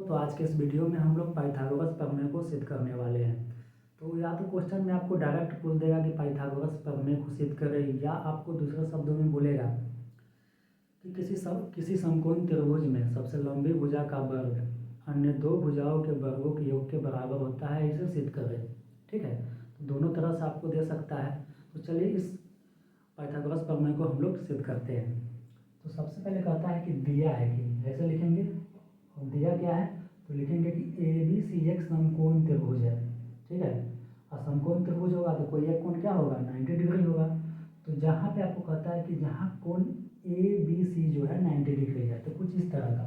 तो आज के इस वीडियो में हम लोग पाइथागोरस प्रमेय को सिद्ध करने वाले हैं। तो या तो क्वेश्चन में आपको डायरेक्ट पूछ देगा कि पाइथागोरस प्रमेय को सिद्ध करें, या आपको दूसरे शब्दों में बोलेगा कि किसी समकोण त्रिभुज में सबसे लंबी भुजा का वर्ग अन्य दो भुजाओं के वर्गों के योग के बराबर होता है, इसे सिद्ध करें। ठीक है, तो दोनों तरह से आपको दे सकता है। तो चलिए इस पाइथागोरस प्रमेय को हम लोग सिद्ध करते हैं। तो सबसे पहले कहता है कि दिया है कि ऐसे लिखेंगे, और दिया क्या है तो लिखेंगे कि ABC एक समकोण त्रिभुज है। ठीक है, और समकोण त्रिभुज होगा तो कोई एक कोण क्या होगा 90 डिग्री होगा। तो जहाँ पे आपको कहता है कि जहाँ कोण ABC जो है 90 डिग्री है, तो कुछ इस तरह का।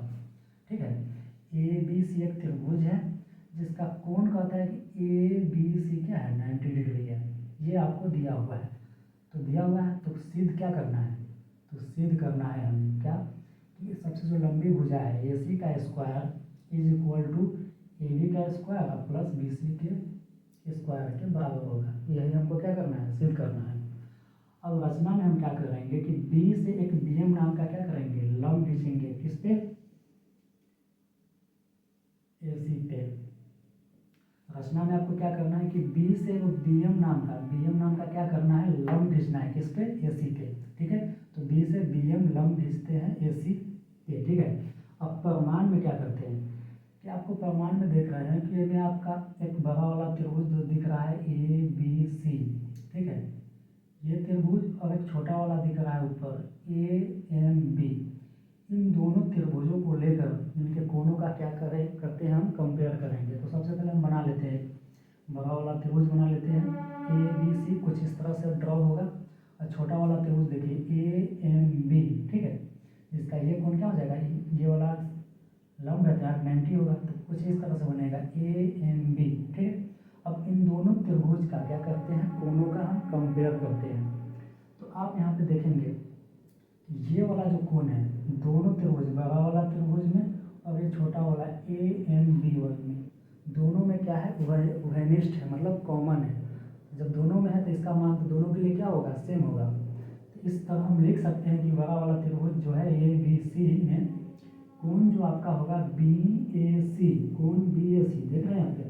ठीक है, ABC एक त्रिभुज है जिसका कोण कहता है कि ABC क्या है 90 डिग्री है, ये आपको दिया हुआ है। तो दिया हुआ है तो सिद्ध क्या करना है, तो सिद्ध करना है हमें क्या कि सबसे जो लंबी भुजा है AC का square is equal to AB का स्क्वायर प्लस BC के स्क्वायर के बराबर होगा। यही हमको क्या करना है, सिद्ध करना है। अब रचना में हम क्या करेंगे कि B से एक BM नाम का क्या करेंगे, लंब खींचेंगे। किस पे, AC पे। रचना में आपको क्या करना है कि B से वो BM नाम का क्या करना है, लंब खींचना है। किस पे, AC पे। ठीक है, तो B से BM लंब खींचते हैं AC पे। ठीक है, अब प्रमाण में क्या करते हैं कि आपको प्रमाण में देख रहे हैं कि ये में आपका एक बड़ा वाला त्रिभुज जो दिख रहा है ABC। ठीक है, ये त्रिभुज और एक छोटा वाला दिख रहा है ऊपर AMB। इन दोनों त्रिभुजों को लेकर इनके कोणों का क्या करते हैं, हम कंपेयर करेंगे। तो सबसे पहले हम बना लेते हैं, बड़ा वाला त्रिभुज बना लेते हैं ABC, कुछ इस तरह से ड्रॉ होगा। और छोटा वाला त्रिभुज देखिए AMB। ठीक है, जिसका ये कोण क्या हो जाएगा, ये वाला लंब है तो 90 होगा, तो कुछ इस तरह से बनेगा AMB। ठीक है, अब इन दोनों त्रिभुज का क्या करते हैं, कोणों का हम कंपेयर करते हैं। तो आप यहाँ पे देखेंगे ये वाला जो कोण है दोनों त्रिभुज, बड़ा वाला त्रिभुज में और ये छोटा वाला AMB में, दोनों में क्या है, उभयनिष्ठ है, मतलब कॉमन है। जब दोनों में है तो इसका मान तो दोनों के लिए क्या होगा, सेम होगा। तो इस तरह हम लिख सकते हैं कि बड़ा वाला त्रिभुज जो है ABC में कोण जो आपका होगा BAC, कोण BAC देख रहे हैं यहाँ पे,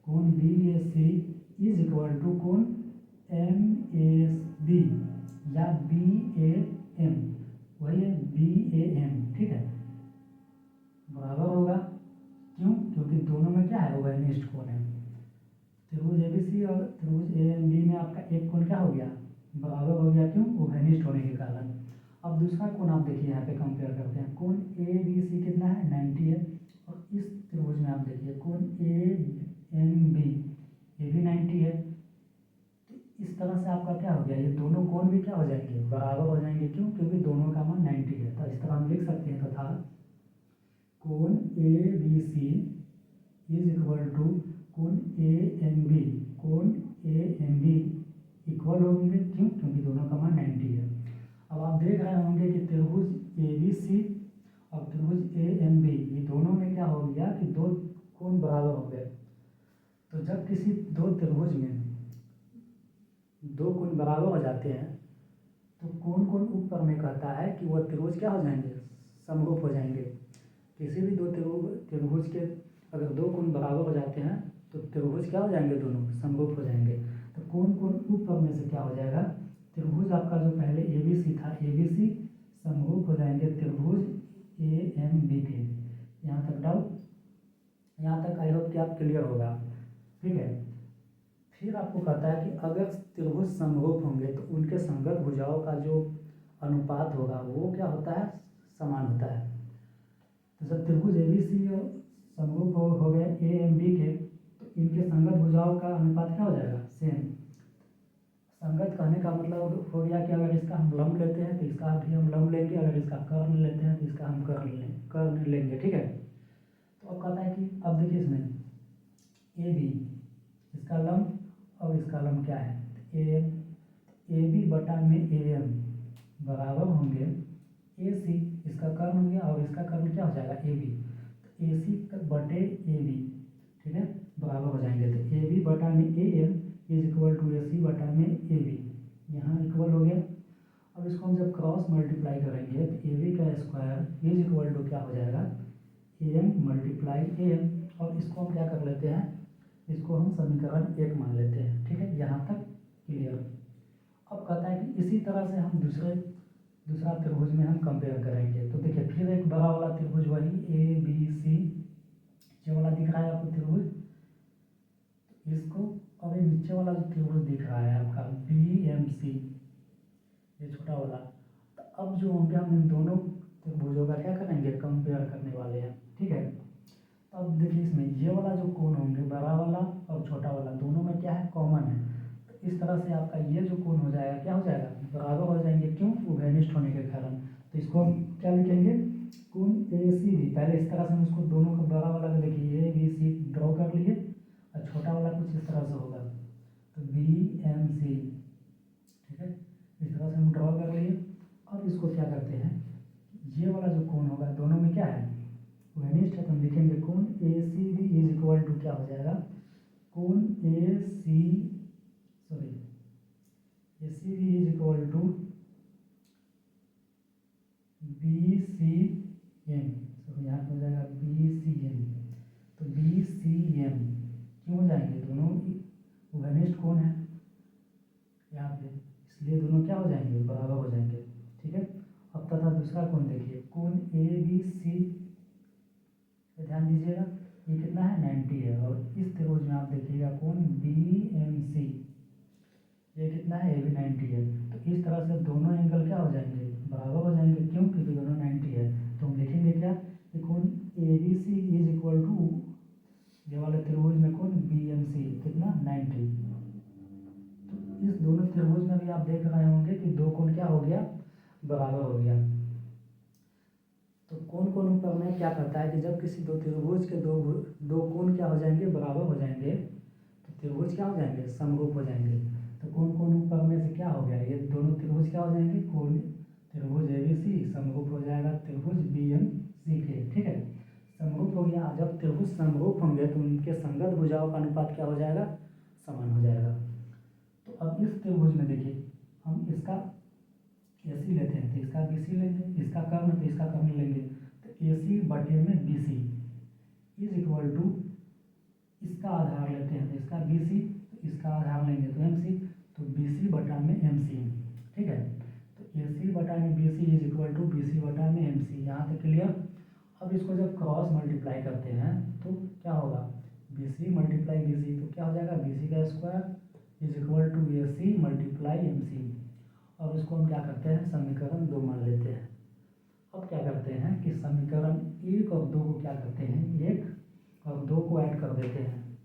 कोण BAC इज इक्वल टू कोण MAB या BAM, वही है BAM। ठीक है, बराबर होगा। क्यों, क्योंकि दोनों में क्या है, उभयनिष्ठ कोण है। त्रिभुज ABC और त्रिभुज AMB में आपका एक कोण क्या हो गया, बराबर हो गया। क्यों, उभयनिष्ठ होने के कारण। अब दूसरा कोण आप देखिए, यहाँ पे कंपेयर करते हैं। कोण ABC कितना है, 90 है। और इस त्रिभुज में आप देखिए कोण AMB, ये भी 90 है। तो इस तरह से आपका क्या हो गया, ये दोनों कोण भी क्या हो जाएंगे, बराबर हो जाएंगे। क्यों, क्योंकि दोनों का मान 90 है। तो इस तरह हम लिख सकते हैं तथा कोण ABC इज इक्वल टू कोण AMB, कोण AMB इक्वल होंगे। क्यों, क्योंकि दोनों का मान 90 है। अब आप देख रहे होंगे कि त्रिभुज ABC और त्रिभुज AMB ये दोनों में क्या हो गया कि दो कोण बराबर हो गए। तो जब किसी दो त्रिभुज में दो कोण बराबर हो जाते हैं तो कौन कौन उप प्रमेय कहता है कि वह त्रिभुज क्या हो जाएंगे, समरूप हो जाएंगे। किसी भी दो त्रिभुज के अगर दो कोण बराबर हो जाते हैं तो त्रिभुज क्या हो जाएंगे, दोनों समरूप हो जाएंगे। तो कौन कौन उप प्रमेय से क्या हो जाएगा, त्रिभुज आपका जो पहले ABC था ABC समरूप हो जाएंगे त्रिभुज AMB के। यहाँ तक डाउट, यहाँ तक आई होप कि आप क्लियर होगा। ठीक है, फिर आपको कहता है कि अगर त्रिभुज समरूप होंगे तो उनके संगत भुजाओं का जो अनुपात होगा वो क्या होता है, समान होता है। तो जब त्रिभुज ABC समरूप हो गए AMB के, तो इनके संगत भुजाओं का अनुपात क्या हो जाएगा, सेम। संगत कहने का मतलब हो गया कि अगर इसका हम लंब लेते हैं तो इसका भी हम लंब लेंगे, अगर इसका कर्ण लेते हैं तो इसका हम कर्ण लेंगे। ठीक है, तो अब कहता है कि अब देखिए इसमें AB इसका लंब और इसका लंब क्या है, AB बटा में AM बराबर होंगे AC, इसका कर्ण हो गया और इसका कर्ण क्या हो जाएगा AB, तो AC बटे AB। ठीक है, बराबर हो जाएंगे। तो AB बटा में AM is equal to AC बटा में AB, यहाँ इक्वल हो गया। अब इसको हम जब क्रॉस मल्टीप्लाई करेंगे तो AB का स्क्वायर इज इक्वल टू क्या हो जाएगा, एम मल्टीप्लाई एम, और इसको हम क्या कर लेते हैं, इसको हम समीकरण 1 मान लेते हैं। ठीक है, यहाँ तक क्लियर। अब कहता है कि इसी तरह से हम दूसरा त्रिभुज में हम कंपेयर करेंगे। तो देखिए फिर एक बड़ा वाला त्रिभुज, वही ए बी सी ये वाला दिख रहा है आपको त्रिभुज, इसको, और ये नीचे वाला जो त्रिभुज दिख रहा है आपका बी एम सी, ये छोटा वाला। तो अब जो होंगे हम इन दोनों त्रिभुजों का क्या करेंगे, कंपेयर करने वाले हैं। ठीक है, तो अब देखिए इसमें ये वाला जो कोण होंगे, बड़ा वाला और छोटा वाला, दोनों में क्या है, कॉमन है। तो इस तरह से आपका ये जो कोण हो जाएगा, क्या हो जाएगा, बराबर हो जाएंगे। क्यों, उभयनिष्ठ होने के कारण। तो इसको हम क्या लिखेंगे, कोण ए सी बी। पहले इस तरह से हम उसको दोनों का बड़ा वाला का देखिए ए बी सी ड्रॉ कर लिए, और छोटा वाला कुछ इस तरह से होगा, तो बी एम सी। ठीक है, इस तरह से हम ड्रॉ कर लिए। अब इसको क्या करते हैं, ये वाला जो कोण होगा, दोनों में क्या है, घनिष्ठ है, तो हम लिखेंगे कोण A C B is equal to क्या हो जाएगा, कोण A C B is equal to B C M. तो यहाँ पर हो जाएगा बी सी एम। तो बी सी एम क्यों हो जाएंगे, दोनों घनिष्ठ कोण है यहाँ पे, इसलिए दोनों क्या हो जाएंगे, बराबर हो जाएंगे। ठीक है, अब तथा दूसरा कोण देखिए, कोण ए बी सी, ध्यान दीजिएगा ये कितना है, 90 है। और इस त्रिभुज में आप देखिएगा कोण बी एम सी, ये कितना है, ये भी 90 है। तो इस तरह से दोनों एंगल क्या हो जाएंगे, बराबर हो जाएंगे। क्यों, क्योंकि दोनों 90 है। तो हम लिखेंगे क्या, कि कोण A B C is equal to ये वाले त्रिभुज में कोण बी एम सी कितना, 90। तो इस दोनों त्रिभुज में भी आप देख रहे होंगे कि दो कोण क्या हो गया, बराबर हो गया। तो कोण ऊपर में क्या करता है कि जब किसी दो त्रिभुज के दो कोण क्या हो जाएंगे, बराबर हो जाएंगे, तो त्रिभुज क्या हो जाएंगे, समरूप हो जाएंगे। तो कोण ऊपर में से क्या हो गया, ये दोनों त्रिभुज क्या हो जाएंगे, कोण त्रिभुज ए बी सी समरूप हो जाएगा त्रिभुज बी एम सी के। ठीक है, समरूप हो गया। जब त्रिभुज समरूप होंगे तो उनके संगत भुजाओं का अनुपात क्या हो जाएगा, समान हो जाएगा। तो अब इस त्रिभुज में देखिए हम इसका ए सी लेते हैं, तो इसका बी सी लेंगे, इसका कर्ण तो इसका कर्ण लेंगे। तो ए सी बटे में B C is equal to, इसका आधार लेते हैं तो इसका बी सी, तो इसका आधार लेंगे तो एम सी, तो बी सी बटा में एम सी। ठीक है, तो ए सी बटा में B C is equal to B C बटा में एम सी, यहाँ तक क्लियर। अब इसको जब क्रॉस मल्टीप्लाई करते हैं तो क्या होगा, B C multiply B C, तो क्या हो जाएगा, बी सी का square is equal to A C multiply M C. और इसको हम क्या करते हैं, समीकरण 2 मान लेते हैं। अब क्या करते हैं कि समीकरण 1 और 2 को क्या करते हैं, 1 और 2 को ऐड कर देते हैं।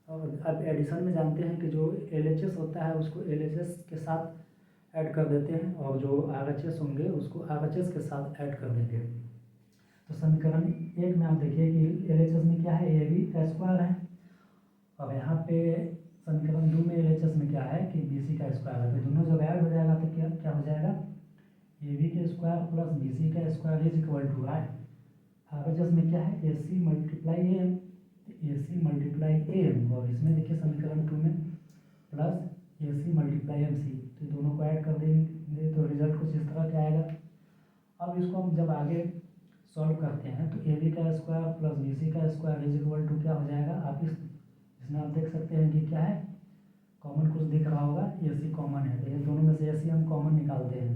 और अब एडिशन में जानते हैं कि जो LHS होता है उसको LHS के साथ ऐड कर देते हैं, और जो RHS होंगे उसको RHS के साथ ऐड कर देंगे। तो समीकरण 1 में आप देखिए कि LHS में क्या है, ए बी का स्क्वायर है, और यहाँ पे समीकरण 2 में LHS में क्या है कि बी सी का स्क्वायर है। तो दोनों जब ऐड हो जाएगा तो क्या क्या हो जाएगा, ए बी के स्क्वायर प्लस बी सी का square is equal to RHS में क्या है, A C multiply A M, A C multiply A M, और इसमें देखिए समीकरण 2 में plus A C multiply M C. तो दोनों को ऐड कर देंगे तो रिजल्ट कुछ इस तरह का आएगा। अब इसको हम जब आगे सॉल्व करते हैं तो ए बी का स्क्वायर प्लस बी सी का स्क्वायर इज इक्वल टू क्या हो जाएगा, आप इसमें आप देख सकते हैं कि क्या है, कॉमन कुछ दिख रहा होगा, ए सी कॉमन है, तो ये दोनों में से ए सी हम कॉमन निकालते हैं,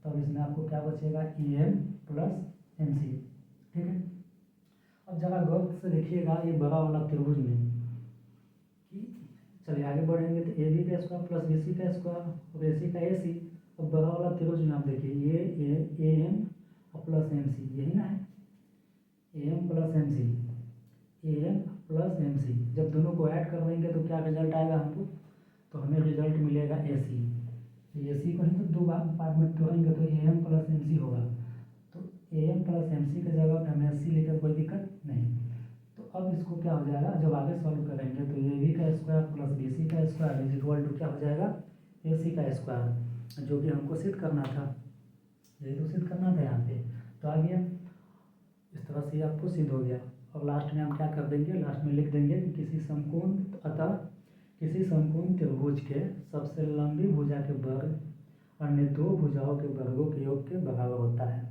तब इसमें आपको क्या बचेगा, E M plus M C. ठीक है, अब जरा गौर से देखिएगा ये बड़ा वाला त्रिभुज में कि चलिए आगे बढ़ेंगे तो ए बी का स्क्वायर प्लस बी सी का स्क्वायर और ए सी का ए सी। अब बड़ा वाला त्रिभुज में आप देखिए ये ए एम और प्लस एम सी, यही ना है, A M plus M C, A M plus M C. जब दोनों को ऐड कर देंगे तो क्या रिजल्ट आएगा हमको, तो हमें रिजल्ट मिलेगा ए सी। ए सी को ही तो दो पार्ट में तोड़ेंगे तो A M plus M C होगा। तो A M plus M C की जगह पर हमें एस सी लेकर कोई दिक्कत नहीं। तो अब इसको क्या हो जाएगा, जब आगे सॉल्व करेंगे तो ए बी का स्क्वायर प्लस बी सी का स्क्वायर इज इक्वल टू क्या हो जाएगा, ए सी का स्क्वायर, जो कि हमको सिद्ध करना था, यही तो सिद्ध करना था यहाँ पे, तो आ गया। इस तरह से आपको सिद्ध हो गया। और लास्ट में हम क्या कर देंगे, लास्ट में लिख देंगे कि किसी समकोण त्रिभुज के सबसे लंबी भुजा के वर्ग अन्य दो भुजाओं के वर्गों के योग के बराबर होता है।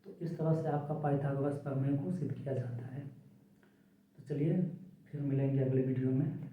तो इस तरह से आपका पाइथागोरस प्रमेय को सिद्ध किया जाता है। तो चलिए फिर मिलेंगे अगले वीडियो में।